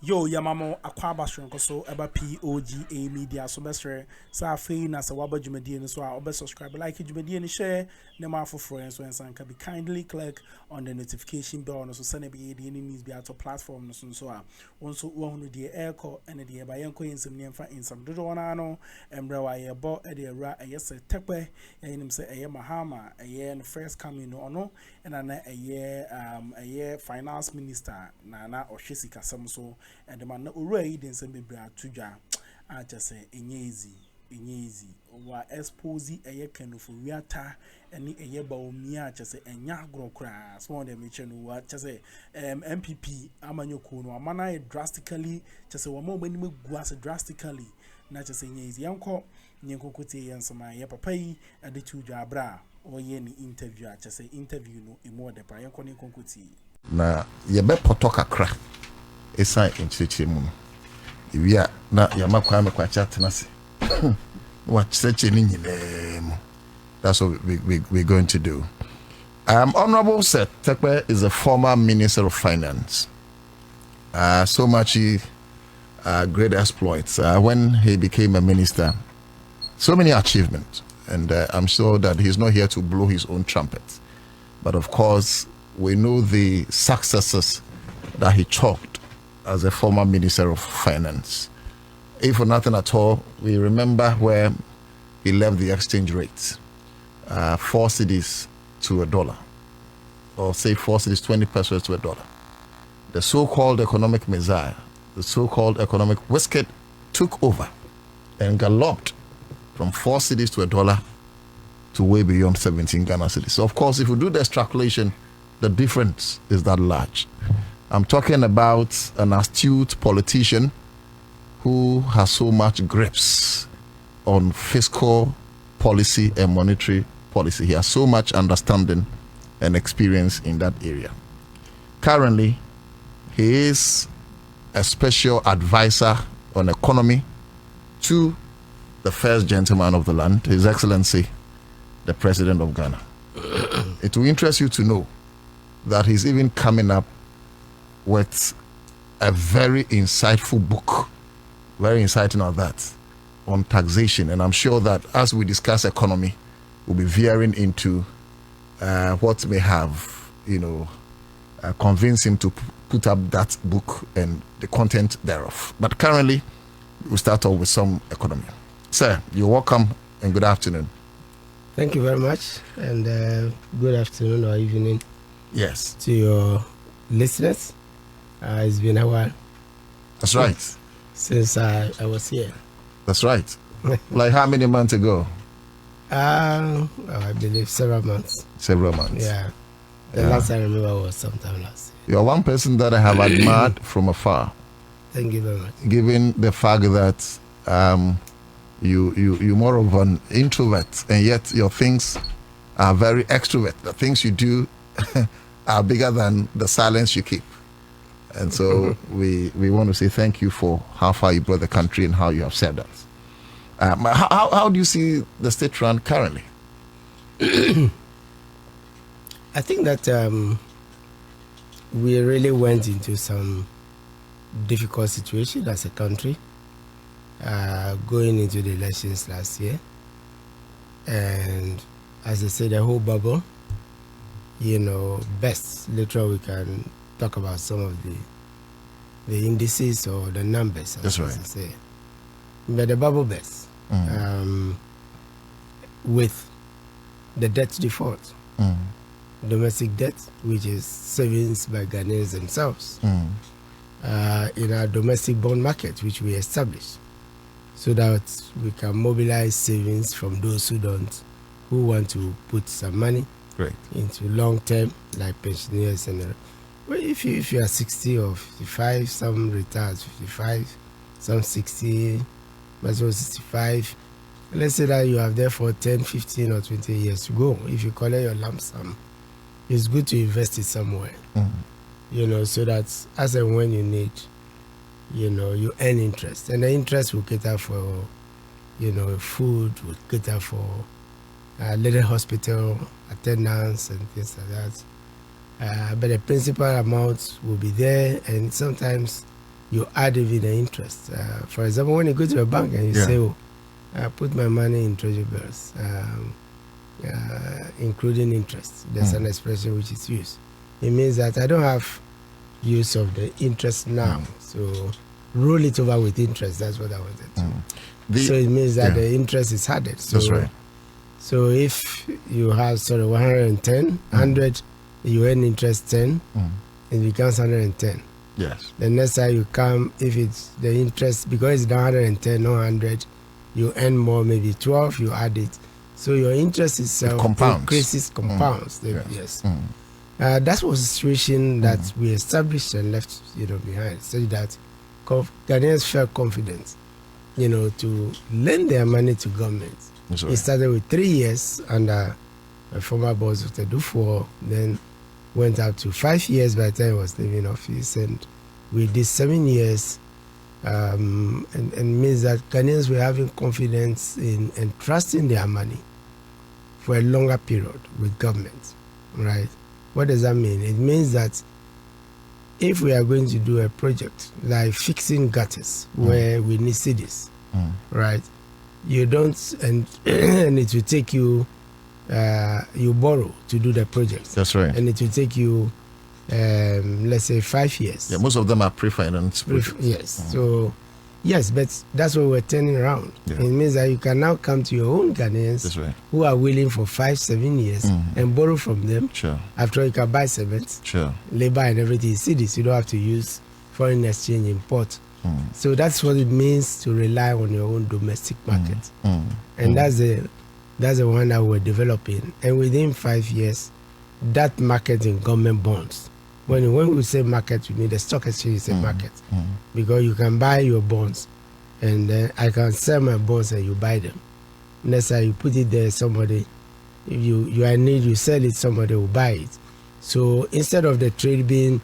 Yo, Yamamo, Aquaba so eba POG Media, so best sa fe na sa waba jumedi so I'll subscribe, like jumedi and share, nema for friends, so can be kindly click on the notification bell, so send be the news be out of platform, so also one the air call and the Bayanko in some name in some Dodonano, and Brewa a bo at the ra a S.Terkper, and him say a Mahama, a year and first coming no, and a year finance minister, Nana or Shisika Samso. And the man already didn't send me bra to ja. I just say easy. Wa expose a year can for reata and a year Bawumia just say and ya grow crass. One of them mention what just say MPP Amanyo Kuno Amana drastically just say one more when you go drastically. Not just saying easy uncle Nyankokuti and some my papai at the two jabra or any interview. I just say interview no more the Brian Konkuti. Na yebe potoka kra. Esa inchichimu iwia na yamakwa amekwa chatnase what search ni nyinemu. That's what we're going to do. Honorable S.Terkper is a former Minister of Finance. So much great exploits when he became a minister. So many achievements, and I'm sure that he's not here to blow his own trumpet, but of course we know the successes that he chalked as a former Minister of Finance. If for nothing at all, we remember where he left the exchange rate, 4 cedis to a dollar, or say 4 cedis, 20 pesos to a dollar. The so-called economic messiah, the so-called economic wizard took over and galloped from 4 cedis to a dollar to way beyond 17 Ghana cedis. So of course, if we do the extrapolation, the difference is that large. I'm talking about an astute politician who has so much grips on fiscal policy and monetary policy. He has so much understanding and experience in that area. Currently, he is a special advisor on economy to the first gentleman of the land, His Excellency, the President of Ghana. It will interest you to know that he's even coming up with a very insightful book, very exciting on that, on taxation. And I'm sure that as we discuss economy, we'll be veering into what may have, convinced him to put up that book and the content thereof. But currently, we'll start off with some economy. Sir, you're welcome and good afternoon. Thank you very much, and good afternoon or evening. Yes. To your listeners. It's been a while. That's right. Since I was here. That's right. Like how many months ago? I believe several months. Several months. Yeah. The last I remember was sometime last You're year. one person that I have admired from afar. Thank you very much. Given the fact that you're more of an introvert, and yet your things are very extrovert. The things you do are bigger than the silence you keep. And so we want to say thank you for how far you brought the country and how you have served us. How do you see the state run currently? I think that we really went into some difficult situation as a country going into the elections last year. And as I said, the whole bubble, best later we can talk about some of the indices or the numbers. That's right. Say. But the bubble best with the debt default, domestic debt, which is savings by Ghanaians themselves, in our domestic bond market, which we established, so that we can mobilize savings from those who want to put some money into long term, like pensioners and. Well, if you are 60 or 55, some retire at 55, some 60, but 65. Let's say that you have there for 10, 15 or 20 years to go. If you collect your lump sum, it's good to invest it somewhere, so that as and when you need, you earn interest. And the interest will cater for, food, will cater for little hospital attendance and things like that. But the principal amount will be there, and sometimes you add even the interest. For example, when you go to a bank and you say, oh, I put my money in treasury bills, including interest. There's an expression which is used. It means that I don't have use of the interest now. So roll it over with interest. That's what I wanted to. So it means that the interest is added. So, that's right. So if you have 110, 100, you earn interest 10, it becomes 110. Yes. The next time you come, if it's the interest, because it's 110, not 100, you earn more, maybe 12, you add it. So your interest itself increases, compounds. Yes. That was a situation that we established and left, behind, so that Ghanaians felt confident, to lend their money to government. Right. It started with 3 years under a former boss of Akuffo, then went up to 5 years by the time I was leaving office, and we did 7 years, and means that Ghanaians were having confidence in and trusting their money for a longer period with government, right? What does that mean? It means that if we are going to do a project like fixing gutters where we need cities, right? You don't, and it will take you, you borrow to do the project. That's right. And it will take you, let's say 5 years. Yeah, most of them are pre-financed. Yes. So, yes, but that's what we're turning around. Yeah. It means that you can now come to your own Ghanaians who are willing for 5-7 years and borrow from them. Sure. After all, you can buy cement, labor and everything. See this, you don't have to use foreign exchange import. So that's what it means to rely on your own domestic market. And that's the one that we're developing. And within 5 years, that market in government bonds. When we say market, you need a stock exchange is a market. Because you can buy your bonds and then I can sell my bonds and you buy them. Next time you put it there, somebody, if you are in need, you sell it, somebody will buy it. So instead of the trade being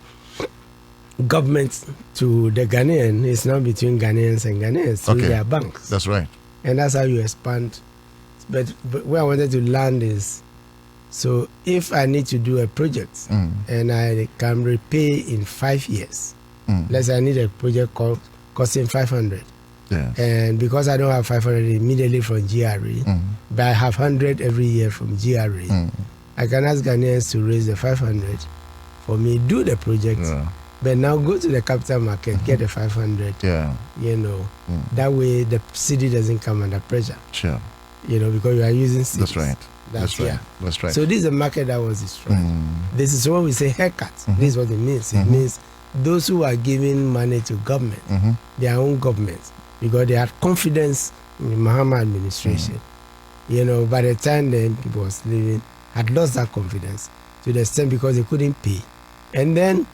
government to the Ghanaian, it's now between Ghanaians and Ghanaians through their banks. That's right. And that's how you expand. But where I wanted to land is, so if I need to do a project and I can repay in 5 years, let's say I need a project costing 500. Yes. And because I don't have 500 immediately from GRE, but I have 100 every year from GRE, I can ask Ghanaians to raise the 500 for me, do the project. But now go to the capital market, get the 500. That way the city doesn't come under pressure. Sure. Because you are using cities. That's right. That's right. That's right. So this is a market that was destroyed. This is when we say haircut. This is what it means. It means those who are giving money to government, their own government, because they had confidence in the Mahama administration. By the time the people was leaving, had lost that confidence to the extent because they couldn't pay. And then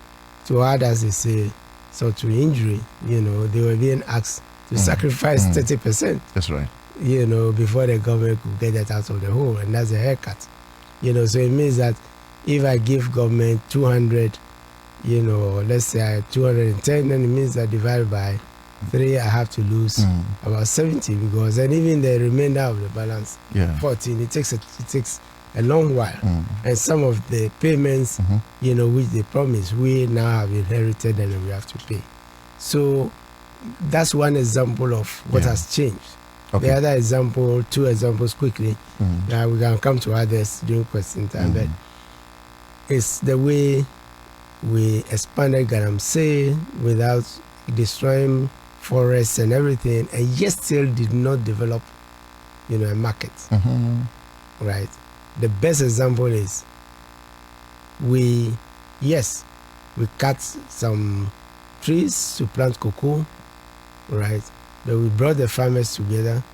to add, as they say, so to injury, they were being asked to sacrifice 30%. That's right. Before the government could get that out of the hole, and that's a haircut. So it means that if I give government 200, let's say 210, then it means that divided by 3, I have to lose about 70, because then even the remainder of the balance, 14, it takes a long while. And some of the payments, which they promised, we now have inherited and we have to pay. So that's one example of what has changed. The other example, 2 examples quickly, we can come to others during question time, but it's the way we expanded Galamsey without destroying forests and everything, and yet still did not develop, a market. Right? The best example is we cut some trees to plant cocoa, right? But we brought the farmers together.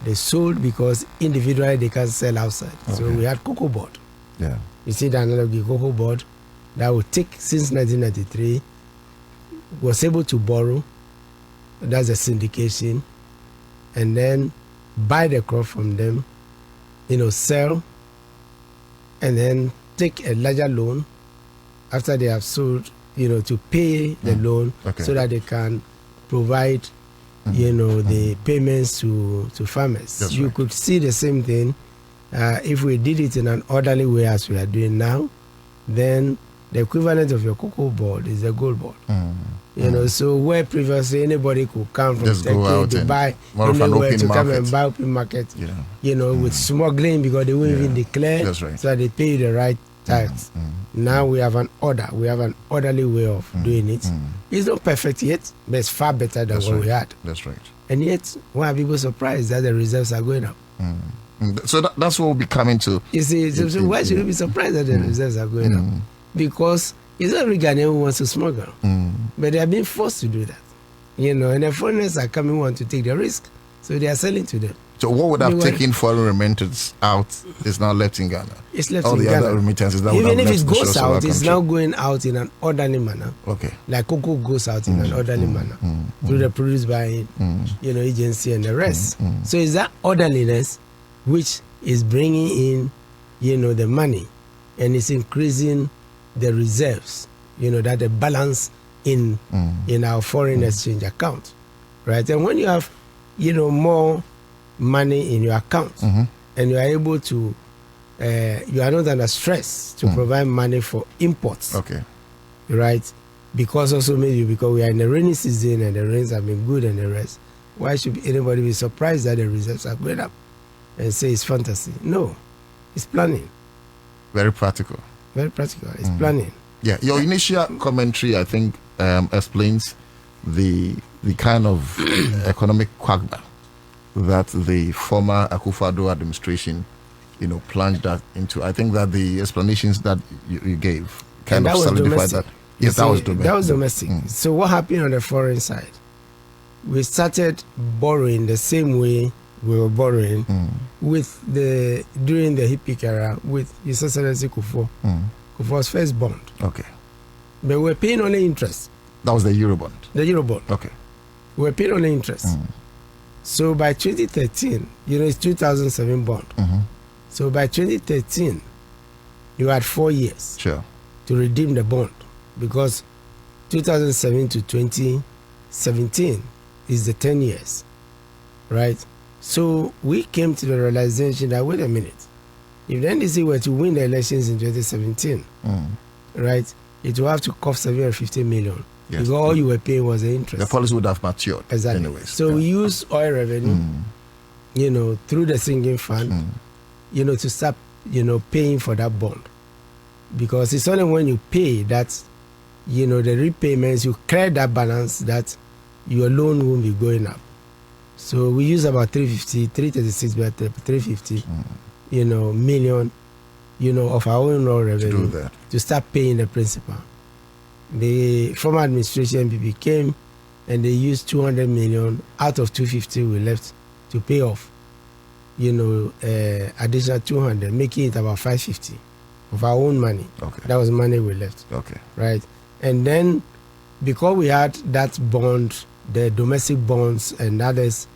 They sold because individually they can sell outside. So we had cocoa board. Yeah. You see the analogy, cocoa board that would take since 1993, was able to borrow, that's a syndication, and then buy the crop from them, sell, and then take a larger loan after they have sold, to pay the loan so that they can provide, the payments to farmers. That's you could see the same thing if we did it in an orderly way as we are doing now. Then the equivalent of your cocoa board is a gold board. You know, so where previously anybody could come from Turkey, Dubai, anywhere to come and buy open market, you know, with smuggling because they won't even declare, so they pay the right tax. Now we have an order. We have an orderly way of doing it. It's not perfect yet, but it's far better than what we had. That's right. And yet, why are people surprised that the reserves are going up? So that's what we'll be coming to. You see, so why should we be surprised that the reserves are going up? Because it's not every Ghanaian who wants to smuggle, but they are being forced to do that. You know, and the foreigners are coming who want to take the risk, so they are selling to them. So what would have taken foreign remittance out is now left in Ghana? It's left all in the Ghana. Other remittances that even would have if it left goes out, it's now going out in an orderly manner. Okay. Like cocoa goes out in an orderly manner through the produce buying, you know, agency and the rest. So it's that orderliness which is bringing in, you know, the money, and it's increasing the reserves, you know, that the balance in our foreign exchange account, right? And when you have, you know, more money in your account and you are able to, you are not under stress to provide money for imports, right? Because also maybe because we are in the rainy season and the rains have been good and the rest, why should anybody be surprised that the reserves are going up and say it's fantasy? No, it's planning. Very practical. Very practical. It's planning. Yeah, your initial commentary, I think, explains the kind of economic quagmire that the former Akuffo administration, you know, plunged that into. I think that the explanations that you gave kind of solidified that. Yes, that was domestic. That was domestic. So what happened on the foreign side? We started borrowing the same way we were borrowing with during the Hippie era with His Excellency Akuffo. Akuffo's first bond. Okay. But we're paying only interest. That was the Eurobond. The Eurobond. Okay. We're paying only interest. So by 2013, you know, it's 2007 bond. So by 2013, you had 4 years to redeem the bond, because 2007 to 2017 is the 10 years, right? So we came to the realization that, wait a minute, if the NDC were to win the elections in 2017, right, it will have to cost 750 million. Yes. Because all you were paying was the interest. The policy would have matured. Exactly. Anyways. So we use oil revenue, you know, through the sinking fund, you know, to start, you know, paying for that bond. Because it's only when you pay that, you know, the repayments, you clear that balance, that your loan won't be going up. So we use about 336, but 350, you know, million, you know, of our own oil revenue to start paying the principal. The former administration came and they used 200 million out of 250 we left to pay off, you know, additional 200, making it about 550 of our own money. Okay. That was money we left. Okay. Right. And then because we had that bond, the domestic bonds and others,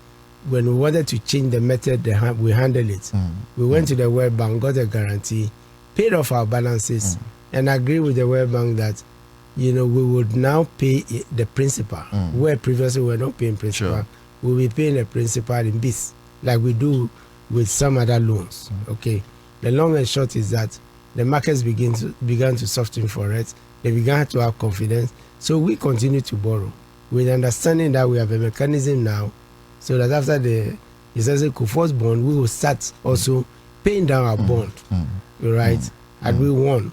when we wanted to change the method we handle it, we went to the World Bank, got a guarantee, paid off our balances, and agreed with the World Bank that, you know, we would now pay the principal, where previously we were not paying principal. We'll be paying the principal in bits, like we do with some other loans. Okay. The long and short is that the markets began to soften for it. They began to have confidence. So we continue to borrow with understanding that we have a mechanism now, so that after the Akuffo's bond, we will start also paying down our bond, right? And we won.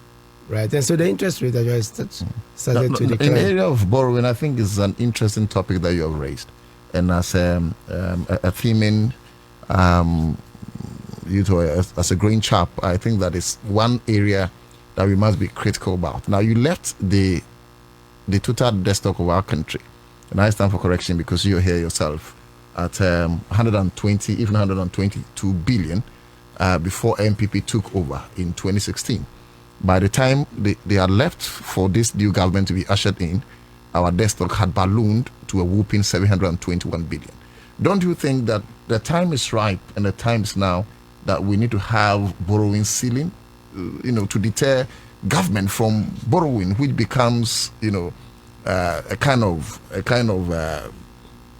Right, and so the interest rate started to decline. In the area of borrowing, I think is an interesting topic that you have raised, and as a theming, as a green chap, I think that is one area that we must be critical about. Now, you left the total debt stock of our country, and I stand for correction because you're here yourself, at 120, even 122 billion before MPP took over in 2016. By the time they had left for this new government to be ushered in, our debt stock had ballooned to a whooping 721 billion. Don't you think that the time is ripe and the time is now that we need to have borrowing ceiling, you know, to deter government from borrowing, which becomes, you know, a kind of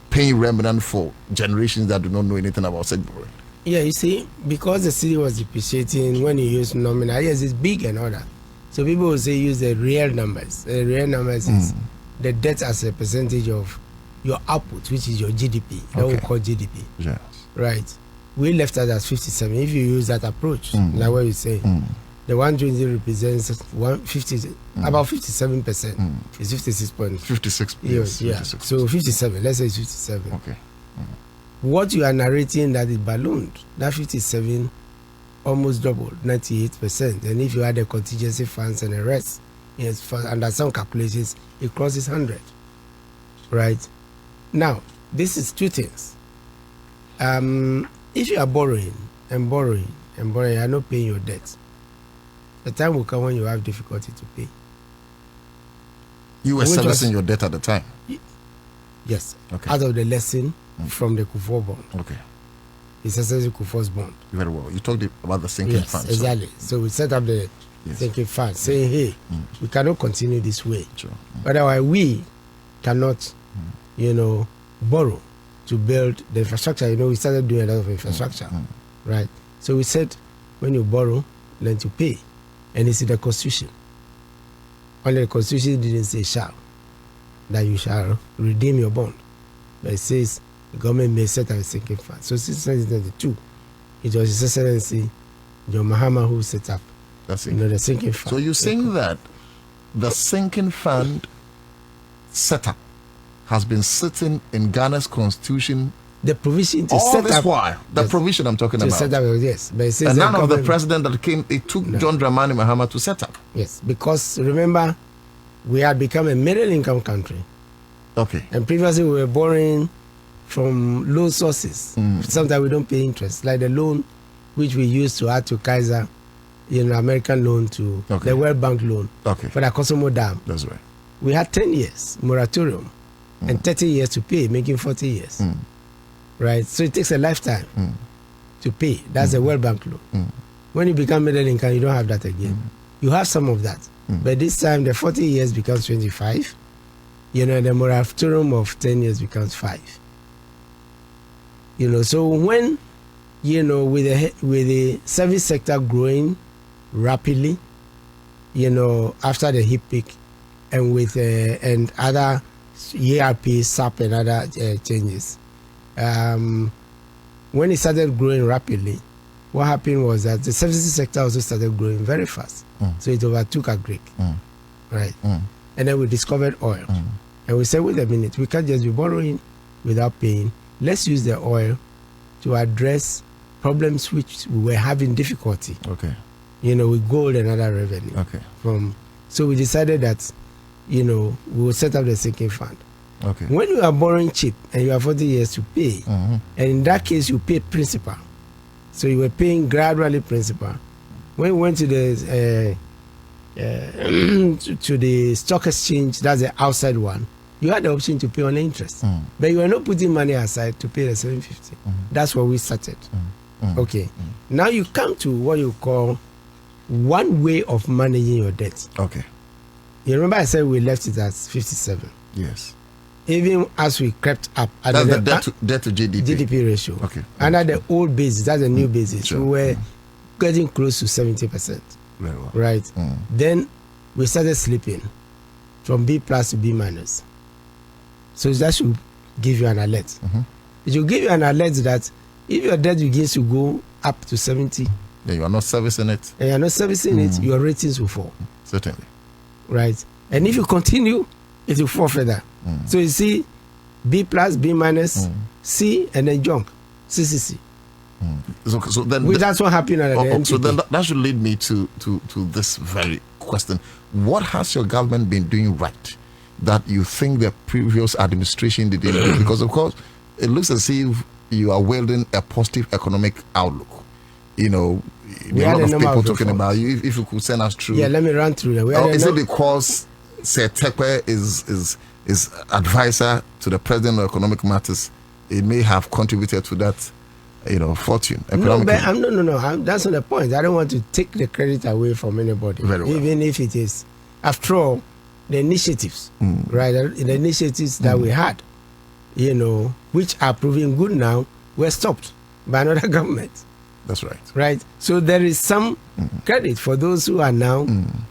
pain remnant for generations that do not know anything about such borrowing? Yeah, you see, because the city was depreciating, when you use nominal, yes, it's big and all that. So people will say use the real numbers. The real numbers is the debt as a percentage of your output, which is your GDP. That we call GDP. Yes. Right. We left that as 57. If you use that approach, like what you say, the 120 represents 150, about 57%. It's 56 point. 56. Yes, yeah. 56. So 57. Let's say it's 57. Okay. What you are narrating that it ballooned, that 57 almost doubled, 98%. And if you add the contingency funds and the rest, yes, under some calculations, it crosses 100. Right? Now, this is two things. If you are borrowing, you are not paying your debt. The time will come when you have difficulty to pay. You were servicing your debt at the time? Yes. Okay. Out of the lesson from the Akuffo bond. Okay. It's essentially Akuffo's bond. Very well. You talked about the sinking fund. Yes, exactly. So we set up the sinking fund, saying, hey, we cannot continue this way. Sure. Otherwise, we cannot, borrow to build the infrastructure. We started doing a lot of infrastructure, right? So we said, when you borrow, learn to pay. And it's in the Constitution. Only the Constitution didn't say shall, that you shall redeem your bond. But it says the government may set up a sinking fund. So since 1992, it was His Excellency John Mahama who set up the sinking fund. So you're saying that the sinking fund setup has been sitting in Ghana's Constitution the provision to all set this up while. The provision I'm talking about. Set up, yes. But it says and none of the president that came, it took John Dramani Mahama to set up. Yes, because remember, we had become a middle income country. Okay. And previously we were borrowing from loan sources. Sometimes we don't pay interest. Like the loan which we used to add to Kaiser, American loan to the World Bank loan for the Kosomo Dam. That's right. We had 10 years moratorium and 30 years to pay, making 40 years. Right? So it takes a lifetime to pay. That's a World Bank loan. When you become middle income, you don't have that again. You have some of that. But this time, the 40 years becomes 25. The moratorium of 10 years becomes 5. So when, with the service sector growing rapidly, after the hip peak, and with and other ERP, SAP, and other changes, when it started growing rapidly, what happened was that the services sector also started growing very fast. So it overtook Agric, right? And then we discovered oil. And we said, wait a minute, we can't just be borrowing without paying. Let's use the oil to address problems which we were having difficulty. Okay. With gold and other revenue. Okay. So we decided that, we will set up the sinking fund. Okay. When you are borrowing cheap and you have 40 years to pay, and in that case you pay principal. So you were paying gradually principal. When we went to the to the stock exchange, that's the outside one, you had the option to pay only interest. But you were not putting money aside to pay the 750. That's where we started. Okay. Now you come to what you call one way of managing your debt. Okay. You remember I said we left it at 57. Yes. Even as we crept up. That's the debt to GDP. GDP ratio. Okay. Under the old basis, that's the new basis. Sure. We were getting close to 70%. Very well. Right. Then we started slipping from B plus to B minus. So that should give you an alert. It should give you an alert that if your debt begins to go up to 70, then you are not servicing it. And you are not servicing it, your ratings will fall. Certainly. Right. And if you continue, it will fall further. So you see B plus, B minus, C, and then junk, CCC. So then that's what happened at the NDC. So then that should lead me to this very question. What has your government been doing right that you think the previous administration didn't do? Because, of course, it looks as if you are wielding a positive economic outlook. There are a lot of people talking about you. If you could send us through. Yeah, let me run through them. Is it because S.Terkper is advisor to the president of economic matters? It may have contributed to that, fortune. No, that's not the point. I don't want to take the credit away from anybody. Very well. Even if it is, after all, the initiatives, right? The initiatives that we had, which are proving good now, were stopped by another government. That's right. Right? So there is some credit for those who are now,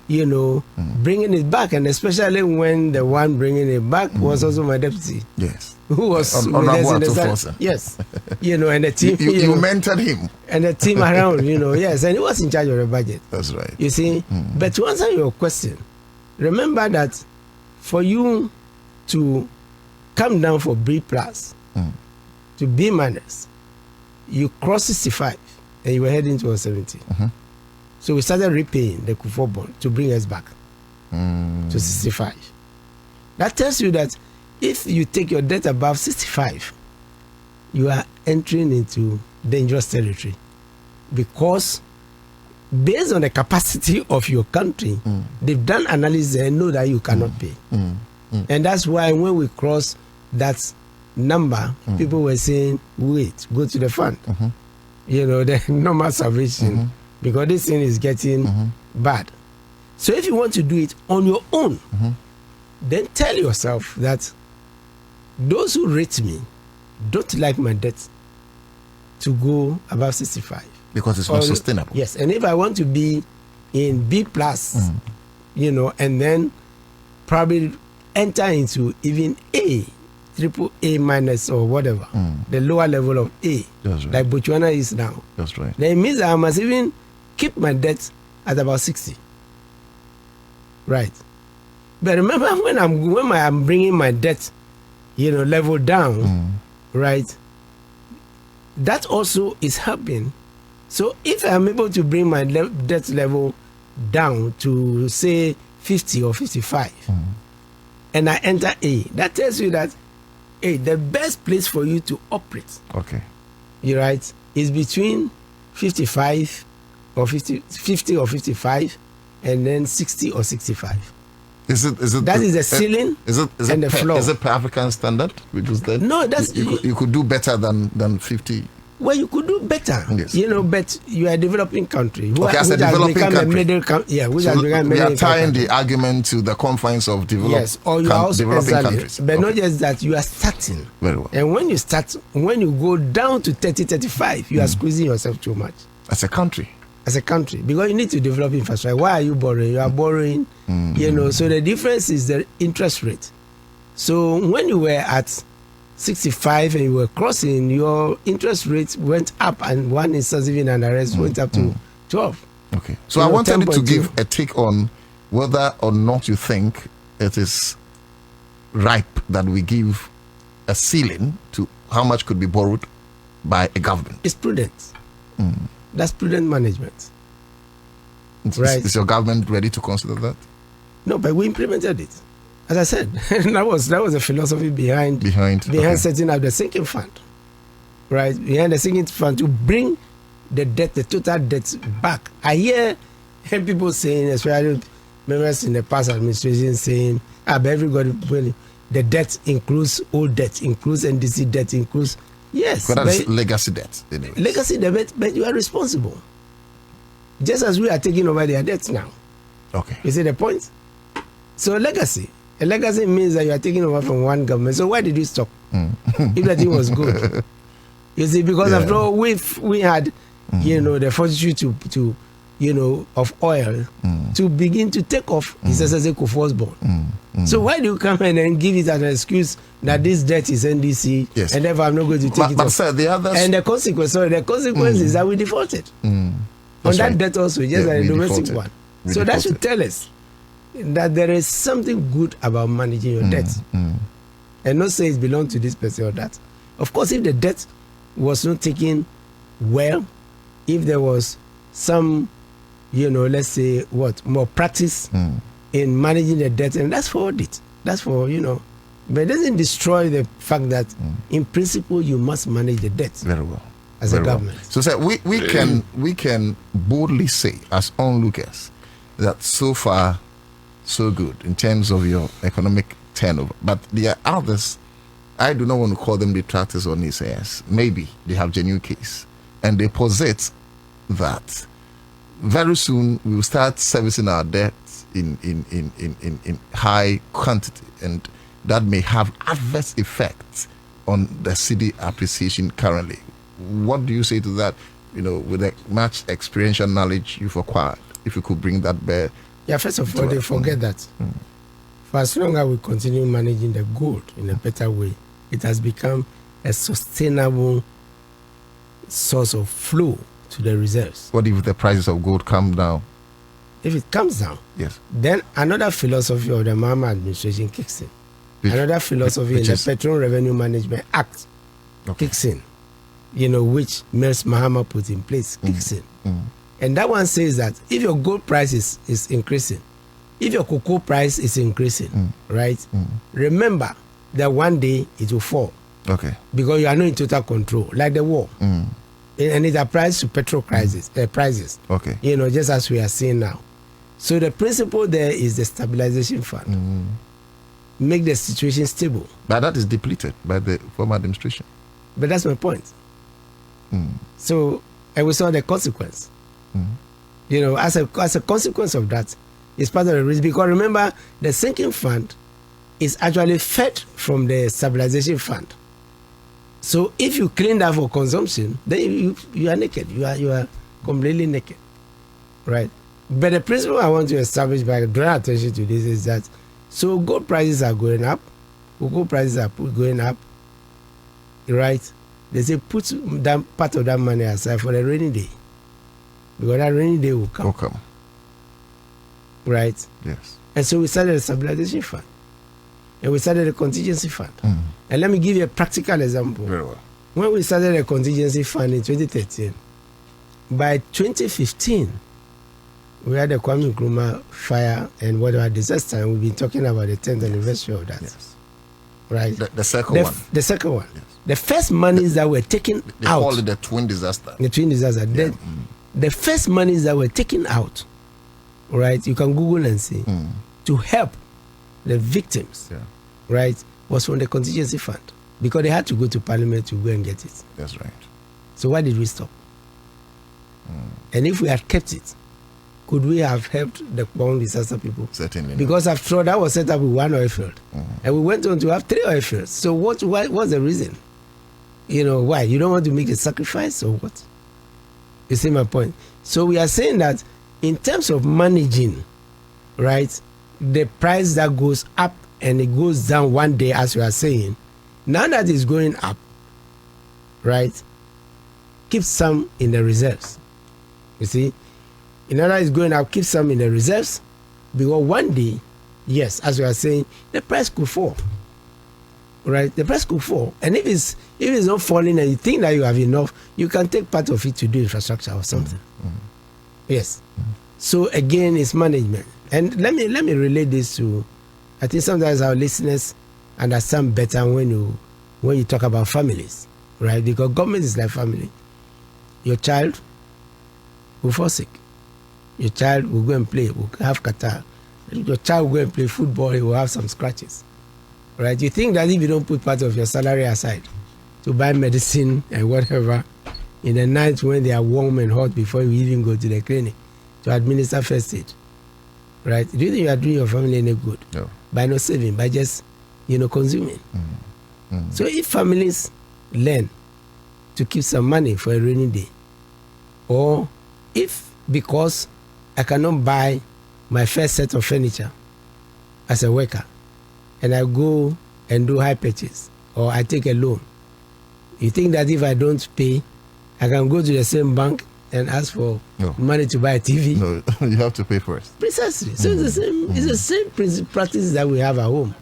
bringing it back. And especially when the one bringing it back was also my deputy. Yes. Who was on Akufo. Yes. And the team. You mentored him. And the team around, yes. And he was in charge of the budget. That's right. You see? But to answer your question, remember that for you to come down for B+, to B-, you cross 65 and you were heading towards 70. So we started repaying the Akuffo bond to bring us back to 65. That tells you that if you take your debt above 65, you are entering into dangerous territory, because based on the capacity of your country, they've done analysis and know that you cannot pay. And that's why when we cross that number, people were saying, wait, go to the fund. The normal salvation, because this thing is getting bad. So if you want to do it on your own, then tell yourself that those who rate me don't like my debt to go above 65. Because it's not sustainable. Yes, and if I want to be in B+, and then probably enter into even A, triple A minus or whatever, the lower level of A, like Botswana is now. That's right. Then it means that I must even keep my debt at about 60. Right. But remember when I'm bringing my debt, level down, right? That also is helping. So if I'm able to bring my debt level down to say 50 or 55, and I enter A, that tells you that the best place for you to operate, you're right, is between 55 or 50 or 55, and then 60 or 65. Is it that is the ceiling and the floor. Is it per African standard? Which was that? No, that's you could do better than 50. Well, you could do better, yes. But you are a developing country. As a developing country. Which so has become we are tying the argument to the confines of developing countries. But not just that, you are starting. Very well. And when you start, when you go down to 30, 35, you are squeezing yourself too much. As a country, because you need to develop infrastructure. Why are you borrowing? You are borrowing, so the difference is the interest rate. So when you were at 65 and you were crossing, your interest rate went up, and one instance even an arrest went up to 12. Okay. So I wanted you to give a take on whether or not you think it is ripe that we give a ceiling to how much could be borrowed by a government. It's prudent. That's prudent management. Right. Is your government ready to consider that? No, but we implemented it. As I said, that was the philosophy behind setting up the sinking fund, right? Behind the sinking fund to bring the total debt back. I hear people saying, especially members in the past administration saying, but everybody, the debt includes old debt, includes NDC debt, includes, yes. But that's legacy debt. Anyways. Legacy debt, but you are responsible. Just as we are taking over their debts now. Okay. You see the point? So legacy. A legacy means that you are taking over from one government. So why did you stop? If the thing was good, you see, because after all, we had, the fortitude to of oil to begin to take off his S.Terkper's bond. So why do you come in and give it as an excuse that this debt is NDC, and therefore I'm not going to take it off? Sir, the others, and the consequence is that we defaulted on that debt also, just like the domestic one. So that should tell us that there is something good about managing your debt, and not say it belongs to this person or that. Of course, if the debt was not taken well, if there was some, let's say more practice in managing the debt, and that's for audit. That's for but it doesn't destroy the fact that in principle you must manage the debt very well as a government. So, sir, we can boldly say as onlookers that so far so good in terms of your economic turnover. But there are others, I do not want to call them detractors or naysayers. Maybe they have genuine case, and they posit that very soon we will start servicing our debts in high quantity, and that may have adverse effects on the cedi appreciation currently. What do you say to that? with the much experiential knowledge you've acquired, if you could bring that back. Yeah, first of all, they forget that for as long as we continue managing the gold in a better way, it has become a sustainable source of flow to the reserves. What if the prices of gold come down? If it comes down, yes, then another philosophy of the Mahama administration kicks in. Another philosophy in the Petroleum Revenue Management Act kicks in, which Mėss Mahama put in place, kicks in. And that one says that if your gold price is increasing, if your cocoa price is increasing, right, remember that one day it will fall. Okay. Because you are not in total control, like the war. And it applies to petrol prices. Okay. Just as we are seeing now. So the principle there is the stabilization fund. Make the situation stable. But that is depleted by the former administration. But that's my point. So, and we saw the consequence. As a consequence of that, it's part of the risk. Because remember, the sinking fund is actually fed from the stabilization fund. So if you clean that for consumption, then you are naked. You are completely naked, right? But the principle I want to establish by drawing attention to this is that so gold prices are going up, gold prices are going up, right? They say put that part of that money aside for the rainy day, because that rainy day will come. Right? Yes. And so we started a stabilization fund. And we started a contingency fund. And let me give you a practical example. Very well. When we started a contingency fund in 2013, by 2015, we had the Kwame Nkrumah fire and whatever disaster, and we've been talking about the 10th anniversary of that. Yes. Right? The second one. The second one. Yes. The first monies that were taken they out. call it the twin disaster. The twin disaster. Yeah. The first monies that were taken out, right? You can Google and see, to help the victims, right, was from the contingency fund, because they had to go to Parliament to go and get it. That's right. So why did we stop? And if we had kept it, could we have helped the Bawumia disaster people? Certainly. Because after all, that was set up with one oil field, and we went on to have 3 oil fields. So what's the reason? Why? You don't want to make a sacrifice or what? You see my point? So we are saying that in terms of managing, right, the price that goes up and it goes down one day, as we are saying, now that it's going up, right, keep some in the reserves. You see? In other words, going up, keep some in the reserves, because one day, yes, as we are saying, the price could fall. Right? The price could fall. And if it's not falling and you think that you have enough, you can take part of it to do infrastructure or something. Yes. So again, it's management. And let me relate this to, I think sometimes our listeners understand better when you talk about families, right? Because government is like family. Your child will fall sick. Your child will go and play, will have catarrh. Your child will go and play football, he will have some scratches. Right? You think that if you don't put part of your salary aside to buy medicine and whatever in the night when they are warm and hot before you even go to the clinic to administer first aid, right? Do you think you are doing your family any good? No. By not saving, by just, consuming. So if families learn to keep some money for a rainy day, or if because I cannot buy my first set of furniture as a worker, and I go and do high purchase, or I take a loan, you think that if I don't pay, I can go to the same bank and ask for money to buy a TV? No, you have to pay first. Precisely. So it's the same practice that we have at home.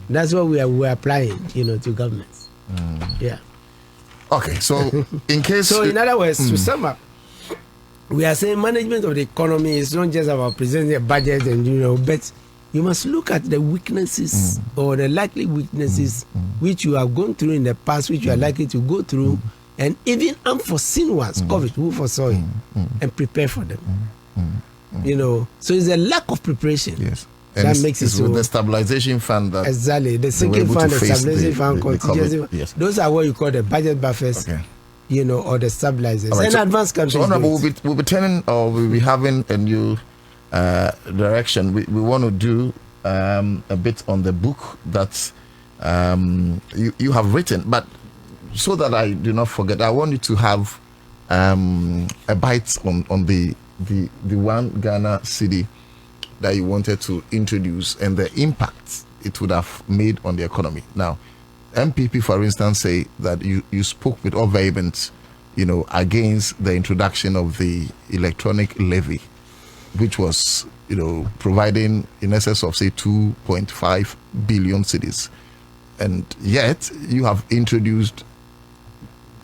That's what we're applying, to governments. Yeah. Okay, so in case... So in other words, to sum up, we are saying management of the economy is not just about presenting a budget and, but you must look at the weaknesses or the likely weaknesses which you have gone through in the past, which you are likely to go through, and even unforeseen ones, COVID, who foresaw it, and prepare for them. So it's a lack of preparation. Yes. And that makes it so. With the stabilization fund that exactly the sinking fund, the stabilization fund, contingency. Yes. Those are what you call the budget buffers. Okay. Or the stabilizers. Right, and advanced countries. So Honorable, we'll be turning, or we'll be having a new direction. We want to do a bit on the book that you have written, but so that I do not forget, I want you to have a bite on the 1 Ghana cedi that you wanted to introduce and the impact it would have made on the economy. Now, MPP, for instance, say that you spoke with all vehement, against the introduction of the electronic levy, which was, providing in excess of, say, 2.5 billion cedis. And yet, you have introduced,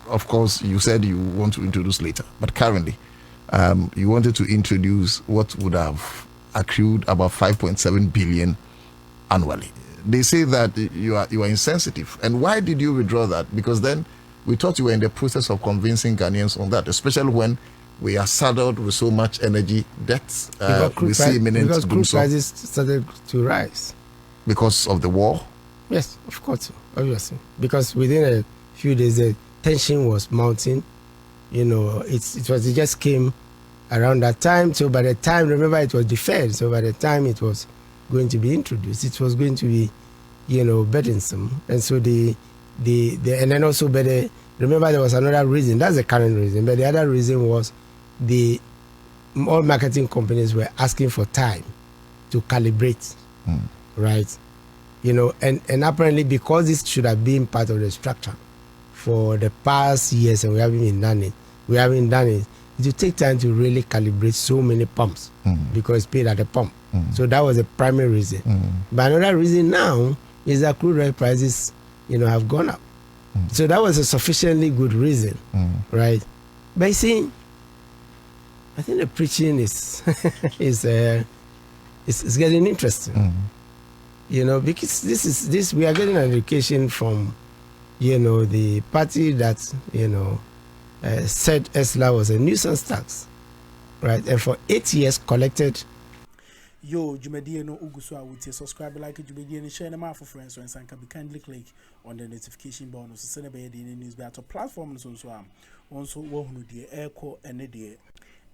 of course, you said you want to introduce later, but currently, you wanted to introduce what would have accrued about 5.7 billion annually. They say that you are insensitive. And why did you withdraw that? Because then we thought you were in the process of convincing Ghanaians on that, especially when we are saddled with so much energy debts. Because crude prices started to rise. Because of the war? Yes, of course, obviously. Because within a few days, the tension was mounting. It just came around that time. So by the time, remember, it was deferred. So by the time it was going to be introduced, it was going to be, burdensome. And so and then also, remember, there was another reason. That's the current reason. But the other reason was all marketing companies were asking for time to calibrate, right? And apparently because this should have been part of the structure for the past years and we haven't done it, it will take time to really calibrate so many pumps because it's paid at the pump. So that was the primary reason. But another reason now is that crude oil prices, have gone up. So that was a sufficiently good reason, right? But you see, I think the preaching is getting interesting. Because this we are getting an education from, the party that, said ESLA was a nuisance tax, right? And for 8 years collected. Yo, Jumedia no Ugusu, would say subscribe, like Jumedia, and share them out for friends, so and can be kindly click on the notification button to send about the news better platforms also one the airco and the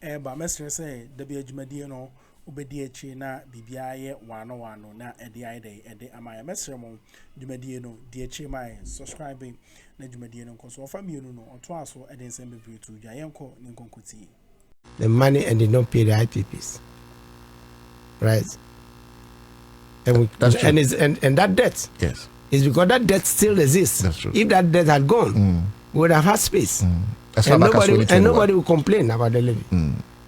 air. But Mr. say, the be a Jumedia no. Ubedi na bibiaye wano na edi ide edi amaya mesremo dwumadie no die chi mai subscribing na dwumadie no nkoso ofa mienu no oto aso edi nsembe to dwa yenko ne nkonkoti the money and they don't pay the IPPs, right? And and that debt, yes, is because that debt still exists. That's true. If that debt had gone, we would have had space, and nobody will complain about the levy.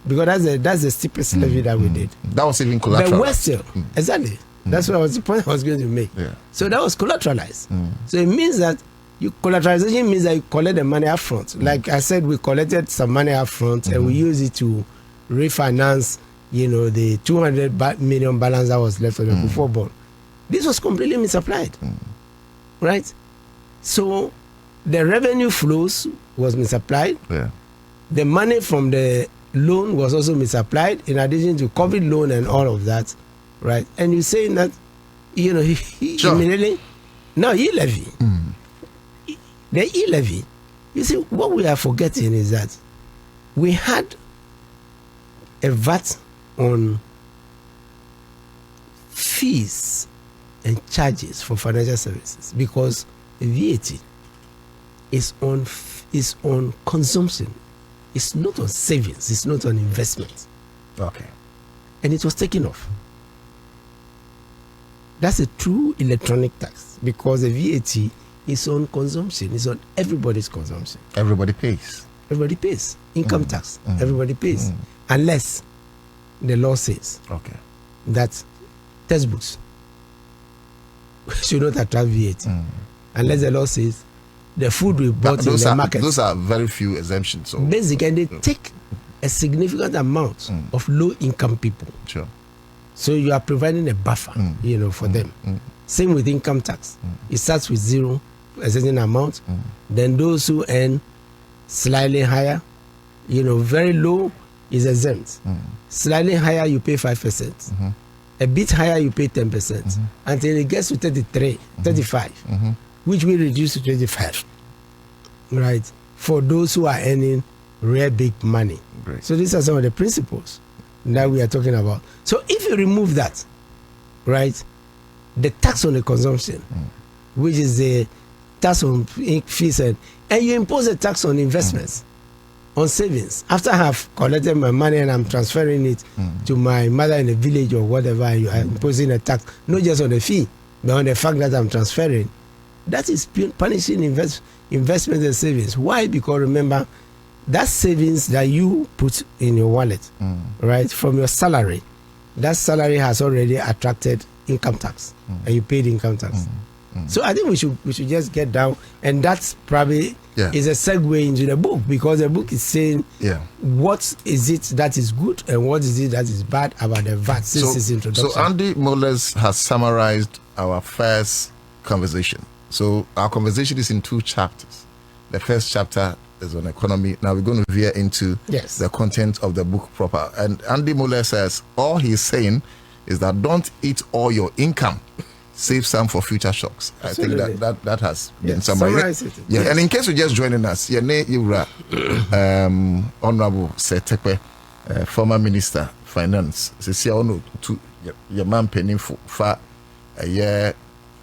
Because that's the steepest levy that we did. That was even collateralized. But we're still, exactly. That's what the point I was going to make. Yeah. So that was collateralized. So it means that collateralization means that you collect the money up front. Like I said, we collected some money up front and we use it to refinance, the 200 million balance that was left on the Akuffo bond. This was completely misapplied, right? So the revenue flows was misapplied. Yeah. The money from the loan was also misapplied in addition to COVID loan and all of that, right? And you're saying that, he sure. immediately, now e-levy. The e-levy, you see, what we are forgetting is that we had a VAT on fees and charges for financial services because VAT is on consumption. It's not on savings. It's not on investment. Okay. And it was taken off. That's a true electronic tax because the VAT is on consumption. It's on everybody's consumption. Everybody pays. Everybody pays. Income tax. Everybody pays. Unless the law says that textbooks should not attract VAT. Unless the law says the food we bought in the market. Those are very few exemptions. So. Basically, they take a significant amount of low-income people. Sure. So you are providing a buffer, for them. Same with income tax. It starts with zero, a certain amount. Then those who earn slightly higher, very low is exempt. Slightly higher, you pay 5%. A bit higher, you pay 10%. Until it gets to 33, 35. Which we reduce to 25, right? For those who are earning real big money. Great. So these are some of the principles that we are talking about. So if you remove that, right, the tax on the consumption, which is the tax on fees, and you impose a tax on investments, on savings. After I have collected my money and I'm transferring it to my mother in the village or whatever, you are imposing a tax, not just on the fee, but on the fact that I'm transferring. That is punishing investment and savings. Why? Because remember, that savings that you put in your wallet, right, from your salary, that salary has already attracted income tax, and you paid income tax. So I think we should just get down, and that's probably is a segue into the book, because the book is saying what is it that is good and what is it that is bad about the VAT since its introduction. So Andy Moles has summarized our first conversation. So our conversation is in 2 chapters. The first chapter is on economy. Now we're going to veer into the content of the book proper. And Andy Moles says all he's saying is that don't eat all your income. Save some for future shocks. Absolutely. I think that has been summarized. And in case you're just joining us, Honorable S.Terkper, former Minister Finance, to your man penny for a year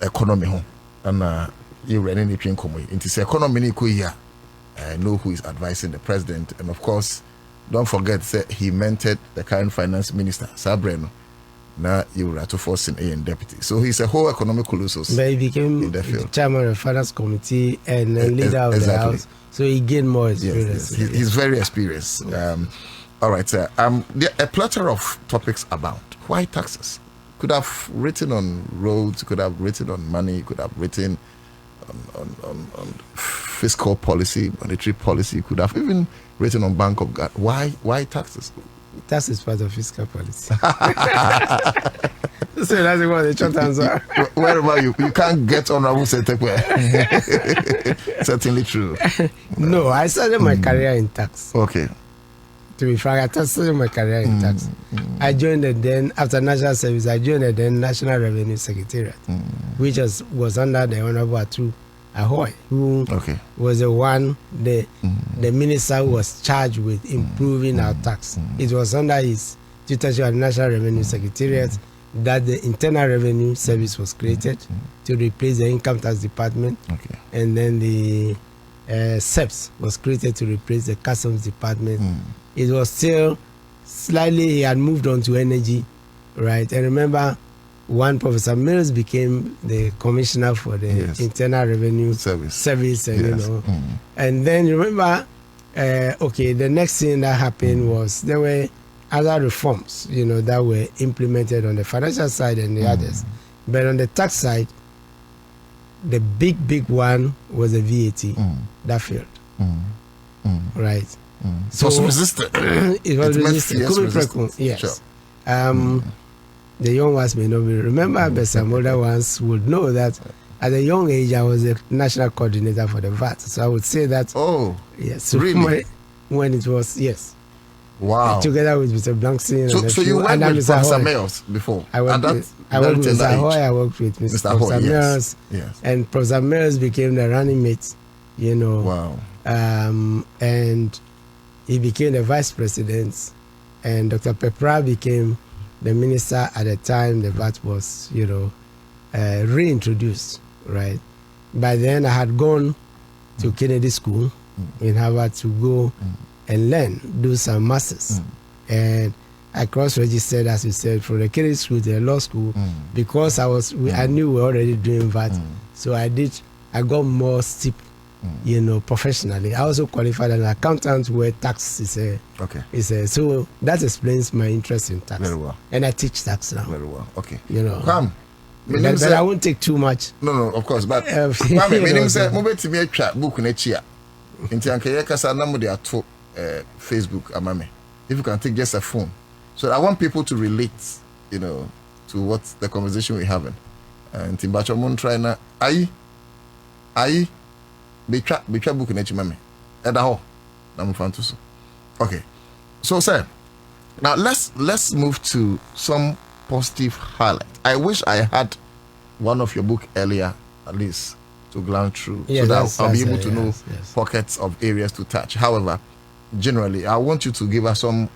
economy home, and you ran any pin come into the economy. Know who is advising the president, and of course, don't forget that he mentored the current finance minister, Sabreno. Now you were W0rsėn and deputy, so he's a whole economic colossus. But he became the chairman of the finance committee and leader of the house, so he gained more experience. Yes. He's very experienced. All right, sir. There are a plethora of topics about why taxes. Could have written on roads, could have written on money, could have written on fiscal policy, monetary policy, could have even written on Bank of God. Why taxes? Tax is part of fiscal policy. So that's what the short answer. Where about you? You can't get Honorable S.Terkper. Certainly true. No, I started my career in tax. Okay. To be frank, I started my career in tax. I joined the then, after national service, I joined the then National Revenue Secretariat, which was under the Honorable Addo, who was the one, the minister who was charged with improving our tax. It was under his tutorship at National Revenue Secretariat that the Internal Revenue Service was created to replace the Income Tax Department, and then the SEPS was created to replace the Customs Department. It was still slightly, he had moved on to energy, right? And remember, one Professor Mills became the commissioner for the Internal Revenue Service, and and then remember, the next thing that happened was there were other reforms, that were implemented on the financial side and the others, but on the tax side, the big one was the VAT that failed, right? So it was resisted. It was resisted. Yes. Sure. The young ones may not remember, but some older ones would know that at a young age I was the national coordinator for the VAT. So I would say that. Oh, yes. So really? When it was, yes. Wow. Together with Mr. Blankson. So you worked with Professor Mėss before? I worked with Mr. Ahoy, I worked with Mr. Mėss. Yes. And Professor Mėss became the running mate, Wow. And he became the vice president, and Dr. Pepra became the minister at the time the VAT was, reintroduced, right? By then I had gone to Kennedy School in Harvard to go and do some masters. And I cross-registered, as you said, from the Kennedy School to the law school because I knew we were already doing VAT. So I got more steep, professionally. I also qualified as an accountant where tax is so that explains my interest in tax. Very well. And I teach tax now. Very well. Okay. Come. But I won't take too much. No, of course. But book Facebook amame. If you can take just a phone. So I want people to relate, to what the conversation we're having. And Timbacho Mon try na I be trap book in mame. Edaho. Okay. So sir, now let's move to some positive highlight. I wish I had one of your book earlier, at least, to glance through, so that I'll be able to know pockets of areas to touch. However, generally, I want you to give us some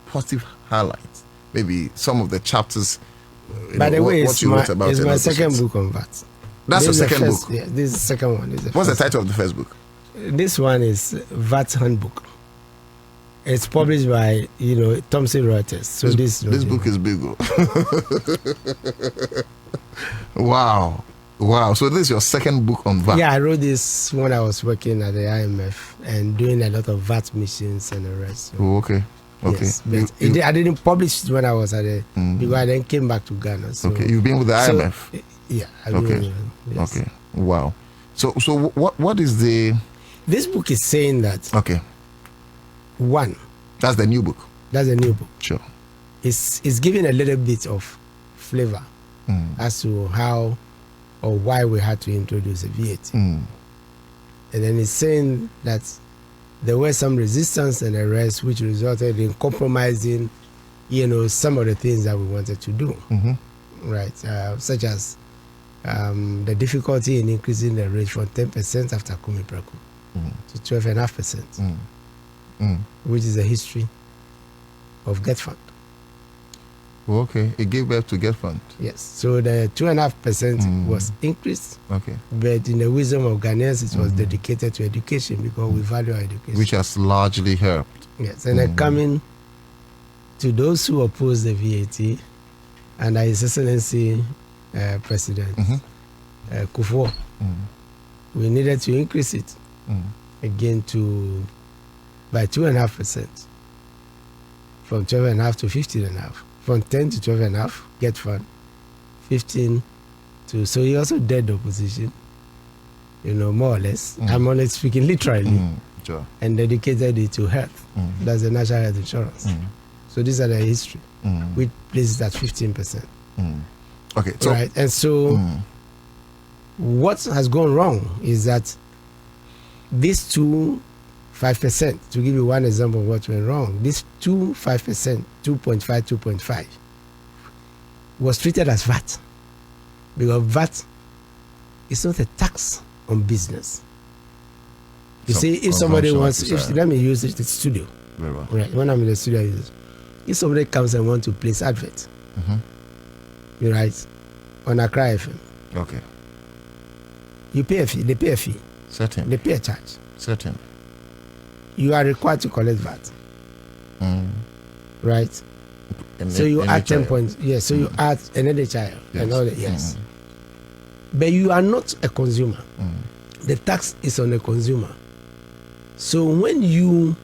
positive highlights, maybe some of the chapters. By the way, it's my second book on VAT. That's your second book? Yeah, this is the second one. What's the title of the first book? This one is VAT Handbook. It's published by, Thomson Reuters. So this book is big. Wow. So this is your second book on VAT? Yeah, I wrote this when I was working at the IMF and doing a lot of VAT missions and the rest. So. Oh, okay. Yes, but I didn't publish it when I was at the because I then came back to Ghana. So, okay, you've been with the IMF? Yeah. Okay. Yes. Okay. Wow. So what is the... This book is saying that... Okay. One. That's the new book? That's the new book. Sure. It's giving a little bit of flavor as to how or why we had to introduce a VAT. And then it's saying that there were some resistance and the rest which resulted in compromising, some of the things that we wanted to do. Right? Such as the difficulty in increasing the rate from 10% after Kumi Preku to 12.5%, which is the history of Get Fund. Okay, it gave birth to Get Fund. Yes, so the 2.5% was increased. Okay, but in the wisdom of Ghanaians, it was dedicated to education because we value our education, which has largely helped. Yes, and then coming to those who oppose the VAT, and His Excellency President Akuffo, we needed to increase it again by 2.5%, from 12.5 to 15.5. From 10 to 12.5, Get Fund, 15 to... So he also did the opposition, more or less. I'm only speaking literally. Sure. And dedicated it to health. That's the national health insurance. So these are the history. We placed it at 15%. Okay. So, right. And so what has gone wrong is that these 5%, to give you one example of what went wrong, this 5%, 2.5, was treated as VAT. Because VAT is not a tax on business. You see, if somebody wants, let me use it in the studio. Very well. Right, when I'm in the studio, I use it. If somebody comes and wants to place advert, you write on Accra FM. Okay. You pay a fee, they pay a fee. Certain. They pay a charge. Certain. You are required to collect VAT. Right? So you add 10 points. Yes, so you add another child and all that. Yes. But you are not a consumer. The tax is on the consumer. So when you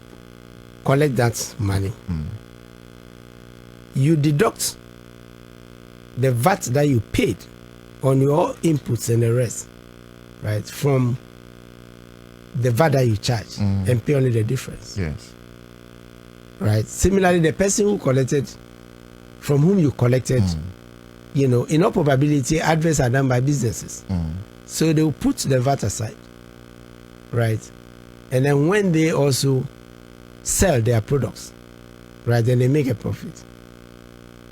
collect that money, you deduct the VAT that you paid on your inputs and the rest, right, from the VAT that you charge and pay only the difference. Yes. Right. Similarly, the person who collected, from whom you collected, in all probability, adverts are done by businesses. So they will put the VAT aside. Right. And then when they also sell their products, right, then they make a profit.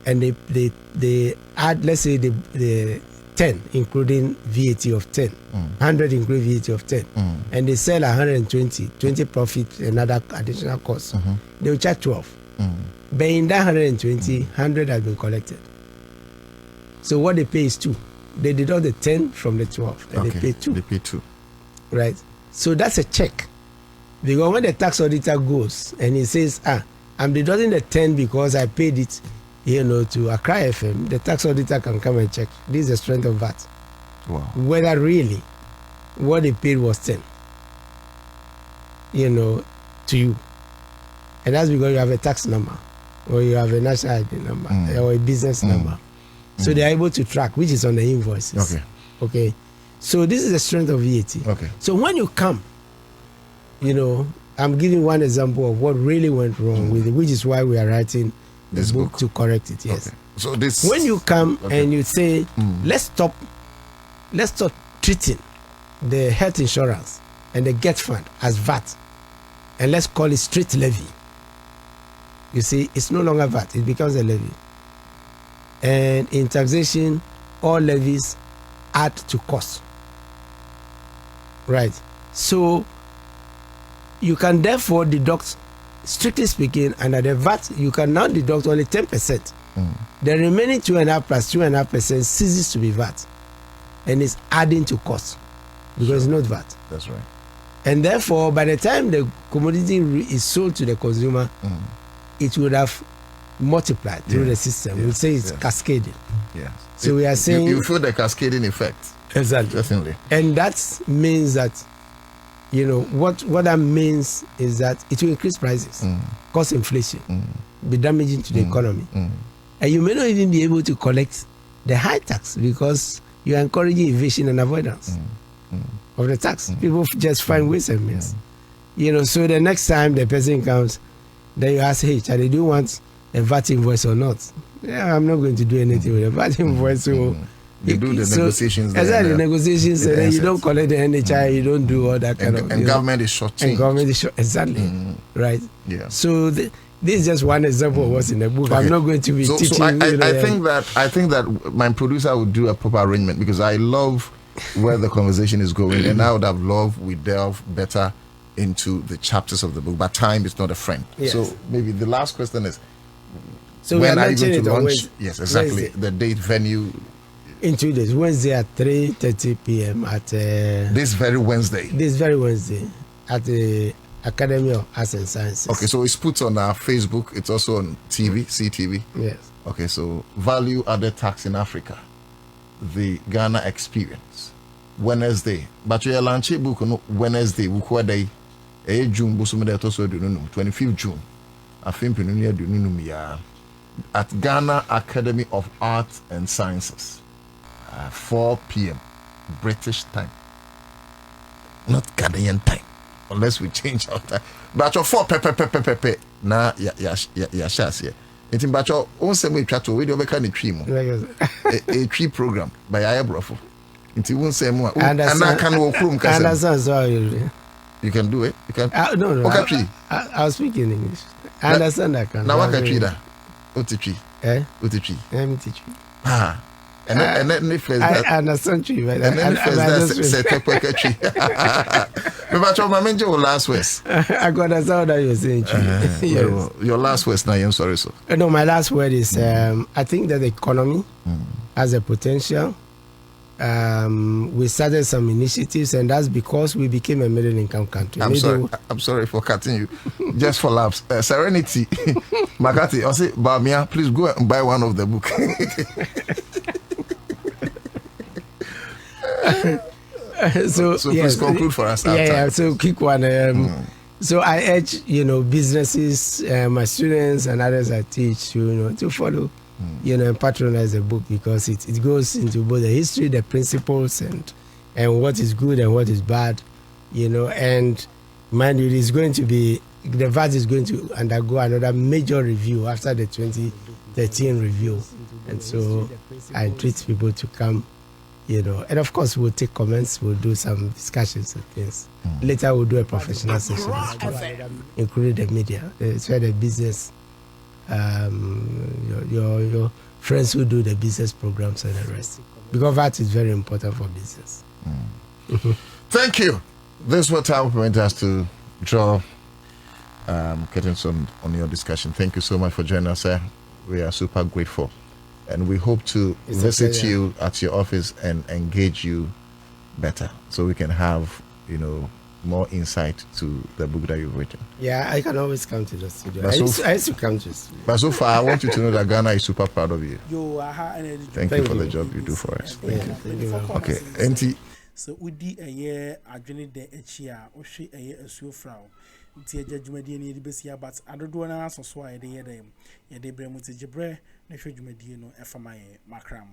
And they add, let's say, the 10, including VAT of 10, 100 including VAT of 10, and they sell 120, 20 profit, another additional cost. They will charge 12. But in that 120, 100 has been collected. So what they pay is 2. They deduct the 10 from the 12, and they pay 2. They pay 2. Right? So that's a check. Because when the tax auditor goes and he says, I'm deducting the 10 because I paid it, to Accra FM, the tax auditor can come and check. This is the strength of VAT. Wow. Whether really what they paid was 10, to you. And that's because you have a tax number, or you have a national ID number, or a business number. So they are able to track, which is on the invoices. Okay. So this is the strength of VAT. Okay. So when you come, I'm giving one example of what really went wrong with it, which is why we are writing this book to correct it. Yes. Okay. So this, when you come and you say, let's stop treating the health insurance and the Get Fund as VAT, and let's call it street levy. You see, it's no longer VAT; it becomes a levy. And in taxation, all levies add to cost. Right. So you can therefore deduct, strictly speaking, under the VAT, you can now deduct only 10%. The remaining 2.5 plus 2.5% ceases to be VAT, and is adding to cost because it's not VAT. That's right. And therefore, by the time the commodity is sold to the consumer, it would have multiplied through the system. We say it's cascading. Yes. So we are saying you feel the cascading effect. Exactly. Definitely. And that means that, what that means is that it will increase prices, cause inflation, be damaging to the economy. And you may not even be able to collect the high tax because you are encouraging evasion and avoidance of the tax. People just find ways and means. So the next time the person comes, then you ask, hey, Charlie, do you want a VAT invoice or not? Yeah, I'm not going to do anything with a VAT invoice. So you do the negotiations. Exactly, the negotiations, and then you don't collect the NHI, you don't do all that kind of. And government is short. And government is short. Exactly, right? Yeah. So this is just one example of what's in the book. Okay. I'm not going to be teaching. So I think that my producer would do a proper arrangement because I love where the conversation is going, and I would have loved we delve better into the chapters of the book. But time is not a friend. Yes. So maybe the last question is. So when are you going to launch? Yes, exactly. Wednesday. The date, venue. In 2 days, Wednesday at 3:30 p.m. at this very Wednesday. This very Wednesday at the Academy of Arts and Sciences. Okay, so it's put on our Facebook. It's also on TV, CTV. Yes. Okay, so value added tax in Africa, the Ghana experience, Wednesday. But you launch a book on Wednesday. Book day, June. Busumede also do 25th June. I think we do at Ghana Academy of Arts and Sciences. 4 p.m. British time, not Ghanaian time, unless we change our time. But your 4 pepe na ya shas here. It's in Bacho on same way chat we do make a tree program by Ayabrofo. It's one same one. And I can walk room. You can do it. You can. No. I'll speak in English. I understand that. Now what can tree that? Otichi. Otichi. Otichi. And then if I understand you, but and then that's S.Terkper tree. But your manager last words. I got understand what you're saying. Yes. Your last words now. I'm sorry, sir. No, my last word is I think that the economy has a potential. We started some initiatives, and that's because we became a middle income country. I'm sorry for cutting you. Just for laughs. Serenity, Makati, I say, Bawmia, please go and buy one of the book. So yes, please conclude for us. Yeah. So quick one. So I urge businesses, my students and others I teach to follow. And patronize the book because it goes into both the history, the principles, and what is good and what is bad, and mind you, the VAT is going to undergo another major review after the 2013 review, and so I entreat people to come, and of course we'll take comments, we'll do some discussions and things. Later we'll do a professional session as well, including the media, it's where the business. Your friends who do the business programs and the rest, because that is very important for business. Thank you. This is what time permit us to draw curtains on your discussion. Thank you so much for joining us, sir. We are super grateful, and we hope to visit you at your office and engage you better, so we can have more insight to the book that you've written. Yeah, I can always come to the studio. I used to come to the studio. But so far, I want you to know that Ghana is super proud of you. Thank you for the job you do for us. Thank you. Okay, NT. So we did a year, I joined the HIA, or she a year, a so frau. It's a judgment in the Bessia, but I don't do an answer, so I did them. Yet they bring with the Jebre, the judgment, FMI, Macram.